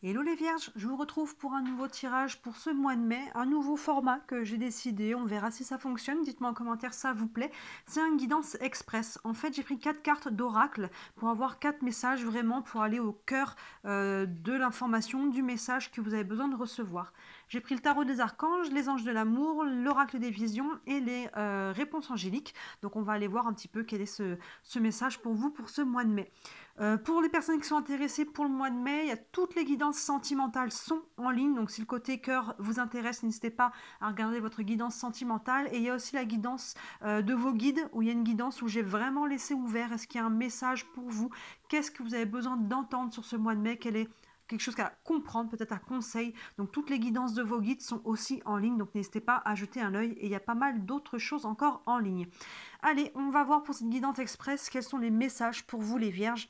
Hello les vierges, je vous retrouve pour un nouveau tirage pour ce mois de mai, un nouveau format que j'ai décidé, on verra si ça fonctionne, dites-moi en commentaire si ça vous plaît. C'est un guidance express, en fait j'ai pris 4 cartes d'oracle pour avoir 4 messages vraiment pour aller au cœur de l'information, du message que vous avez besoin de recevoir. J'ai pris le tarot des archanges, les anges de l'amour, l'oracle des visions et les réponses angéliques, donc on va aller voir un petit peu quel est ce message pour vous pour ce mois de mai. Pour les personnes qui sont intéressées pour le mois de mai, il y a toutes les guidances sentimentales sont en ligne. Donc si le côté cœur vous intéresse, n'hésitez pas à regarder votre guidance sentimentale. Et il y a aussi la guidance de vos guides, où il y a une guidance où j'ai vraiment laissé ouvert. Est-ce qu'il y a un message pour vous? Qu'est-ce que vous avez besoin d'entendre sur ce mois de mai? Quel est quelque chose à comprendre, peut-être un conseil. Donc toutes les guidances de vos guides sont aussi en ligne, donc n'hésitez pas à jeter un œil. Et il y a pas mal d'autres choses encore en ligne. Allez, on va voir pour cette guidance express quels sont les messages pour vous les vierges.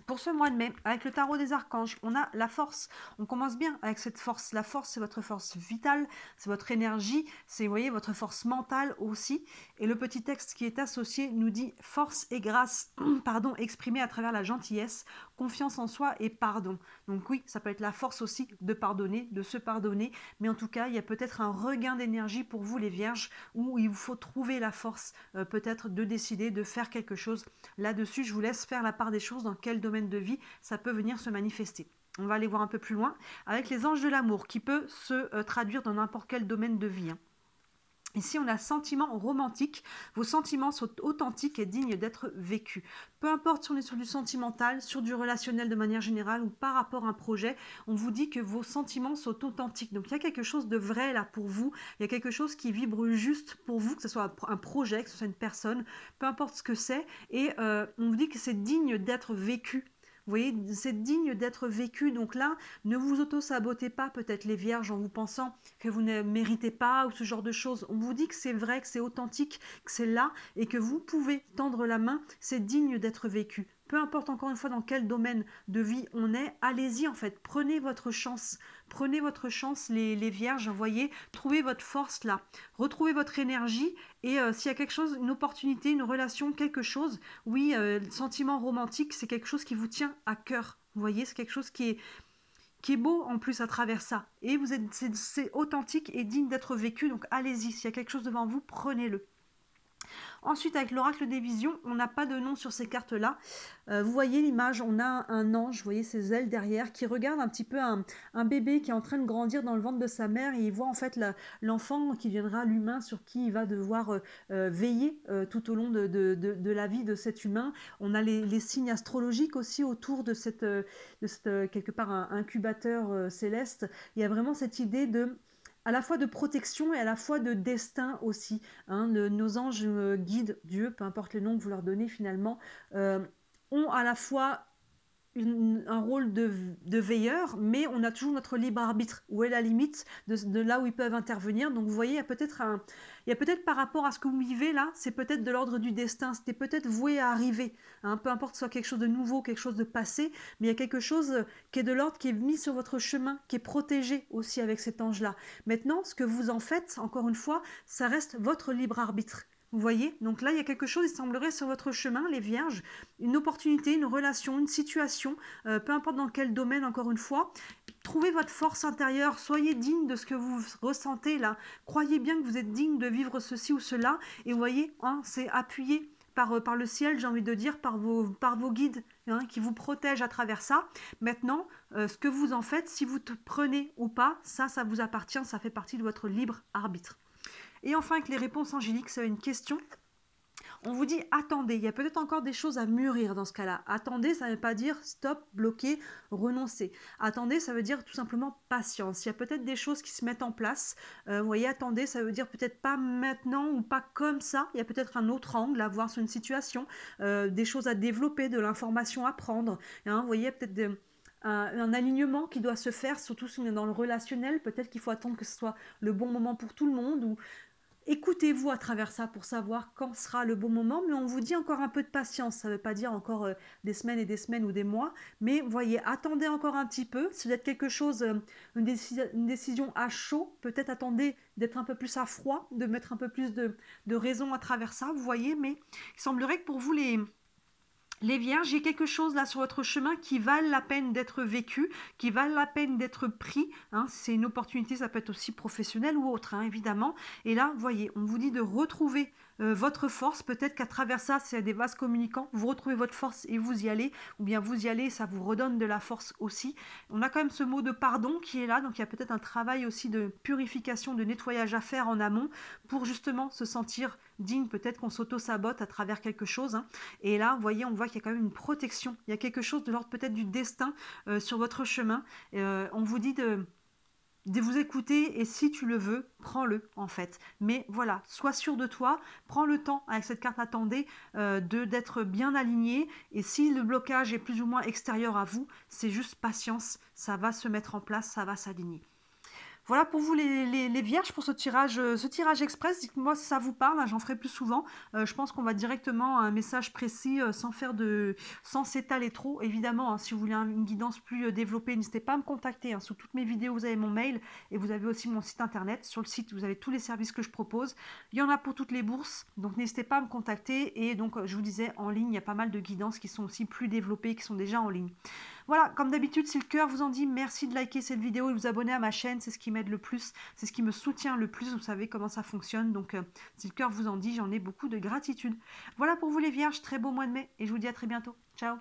Pour ce mois de mai, avec le tarot des archanges, on a la force. On commence bien avec cette force. La force, c'est votre force vitale, c'est votre énergie, c'est, vous voyez, votre force mentale aussi. Et le petit texte qui est associé nous dit force et grâce, pardon, exprimée à travers la gentillesse, confiance en soi et pardon. Donc oui, ça peut être la force aussi de pardonner, de se pardonner. Mais en tout cas, il y a peut-être un regain d'énergie pour vous les vierges, où il vous faut trouver la force peut-être de décider de faire quelque chose. Là-dessus, je vous laisse faire la part des choses, dans quel domaine de vie ça peut venir se manifester. On va aller voir un peu plus loin avec les anges de l'amour qui peut se traduire dans n'importe quel domaine de vie. Ici, on a sentiment romantique. Vos sentiments sont authentiques et dignes d'être vécus. Peu importe si on est sur du sentimental, sur du relationnel de manière générale ou par rapport à un projet, on vous dit que vos sentiments sont authentiques. Donc, il y a quelque chose de vrai là pour vous. Il y a quelque chose qui vibre juste pour vous, que ce soit un projet, que ce soit une personne, peu importe ce que c'est. Et on vous dit que c'est digne d'être vécu. Vous voyez, c'est digne d'être vécu. Donc là, ne vous auto-sabotez pas peut-être les vierges en vous pensant que vous ne méritez pas ou ce genre de choses. On vous dit que c'est vrai, que c'est authentique, que c'est là et que vous pouvez tendre la main. C'est digne d'être vécu. Peu importe encore une fois dans quel domaine de vie on est, allez-y en fait, prenez votre chance. Prenez votre chance les vierges, voyez, trouvez votre force là. Retrouvez votre énergie et s'il y a quelque chose, une opportunité, une relation, quelque chose, oui, le sentiment romantique, c'est quelque chose qui vous tient à cœur. Vous voyez, c'est quelque chose qui est beau en plus à travers ça. Et vous êtes, c'est authentique et digne d'être vécu, donc allez-y. S'il y a quelque chose devant vous, prenez-le. Ensuite, avec l'oracle des visions, on n'a pas de nom sur ces cartes-là. Vous voyez l'image, on a un ange, vous voyez ses ailes derrière, qui regarde un petit peu un bébé qui est en train de grandir dans le ventre de sa mère, et il voit en fait l'enfant qui deviendra l'humain sur qui il va devoir veiller tout au long de la vie de cet humain. On a les signes astrologiques aussi autour de cette quelque part un incubateur céleste. Il y a vraiment cette idée de à la fois de protection et à la fois de destin aussi. Hein, nos anges guides, Dieu, peu importe les noms que vous leur donnez finalement, ont à la fois un rôle de veilleur, mais on a toujours notre libre arbitre. Où est la limite de là où ils peuvent intervenir? Donc vous voyez, il y a peut-être par rapport à ce que vous vivez là, c'est peut-être de l'ordre du destin, c'était peut-être voué à arriver. Hein, peu importe que ce soit quelque chose de nouveau, quelque chose de passé, mais il y a quelque chose qui est de l'ordre, qui est mis sur votre chemin, qui est protégé aussi avec cet ange-là. Maintenant, ce que vous en faites, encore une fois, ça reste votre libre arbitre. Vous voyez? Donc là, il y a quelque chose, il semblerait, sur votre chemin, les vierges, une opportunité, une relation, une situation, peu importe dans quel domaine, encore une fois. Trouvez votre force intérieure, soyez digne de ce que vous ressentez là. Croyez bien que vous êtes digne de vivre ceci ou cela. Et vous voyez, hein, c'est appuyé par le ciel, j'ai envie de dire, par vos guides hein, qui vous protègent à travers ça. Maintenant, ce que vous en faites, si vous te prenez ou pas, ça vous appartient, ça fait partie de votre libre arbitre. Et enfin, avec les réponses angéliques, c'est une question. On vous dit attendez, il y a peut-être encore des choses à mûrir dans ce cas-là. Attendez, ça ne veut pas dire stop, bloquer, renoncer. Attendez, ça veut dire tout simplement patience. Il y a peut-être des choses qui se mettent en place. Vous voyez, attendez, ça veut dire peut-être pas maintenant ou pas comme ça. Il y a peut-être un autre angle à voir sur une situation, des choses à développer, de l'information à prendre. Hein, vous voyez, peut-être un alignement qui doit se faire, surtout si on est dans le relationnel. Peut-être qu'il faut attendre que ce soit le bon moment pour tout le monde ou écoutez-vous à travers ça pour savoir quand sera le bon moment, mais on vous dit encore un peu de patience. Ça ne veut pas dire encore des semaines et des semaines ou des mois, mais voyez, attendez encore un petit peu. Si vous êtes quelque chose, une décision à chaud, peut-être attendez d'être un peu plus à froid, de mettre un peu plus de raison à travers ça, vous voyez, mais il semblerait que pour vous, Les vierges, il y a quelque chose là sur votre chemin qui valent la peine d'être vécu, qui valent la peine d'être pris, hein. C'est une opportunité, ça peut être aussi professionnel ou autre, hein, évidemment. Et là, voyez, on vous dit de retrouver votre force. Peut-être qu'à travers ça, c'est des vases communicants. Vous retrouvez votre force et vous y allez. Ou bien vous y allez, ça vous redonne de la force aussi. On a quand même ce mot de pardon qui est là. Donc il y a peut-être un travail aussi de purification, de nettoyage à faire en amont pour justement se sentir digne. Peut-être qu'on s'auto-sabote à travers quelque chose, hein. Et là, vous voyez, on voit qu'il y a quand même une protection. Il y a quelque chose de l'ordre peut-être du destin sur votre chemin. On vous dit de vous écouter et si tu le veux, prends-le en fait. Mais voilà, sois sûr de toi, prends le temps avec cette carte attendez d'être bien aligné et si le blocage est plus ou moins extérieur à vous, c'est juste patience, ça va se mettre en place, ça va s'aligner. Voilà pour vous les vierges pour ce tirage express. Dites-moi si ça vous parle, hein, j'en ferai plus souvent. Je pense qu'on va directement à un message précis sans s'étaler trop. Évidemment, hein, si vous voulez une guidance plus développée, n'hésitez pas à me contacter, hein. Sous toutes mes vidéos, vous avez mon mail et vous avez aussi mon site internet. Sur le site, vous avez tous les services que je propose. Il y en a pour toutes les bourses, donc n'hésitez pas à me contacter. Et donc, je vous disais, en ligne, il y a pas mal de guidances qui sont aussi plus développées, qui sont déjà en ligne. Voilà, comme d'habitude, si le cœur vous en dit, merci de liker cette vidéo et de vous abonner à ma chaîne, c'est ce qui m'aide le plus, c'est ce qui me soutient le plus, vous savez comment ça fonctionne, donc si le cœur vous en dit, j'en ai beaucoup de gratitude. Voilà pour vous les vierges, très beau mois de mai et je vous dis à très bientôt. Ciao!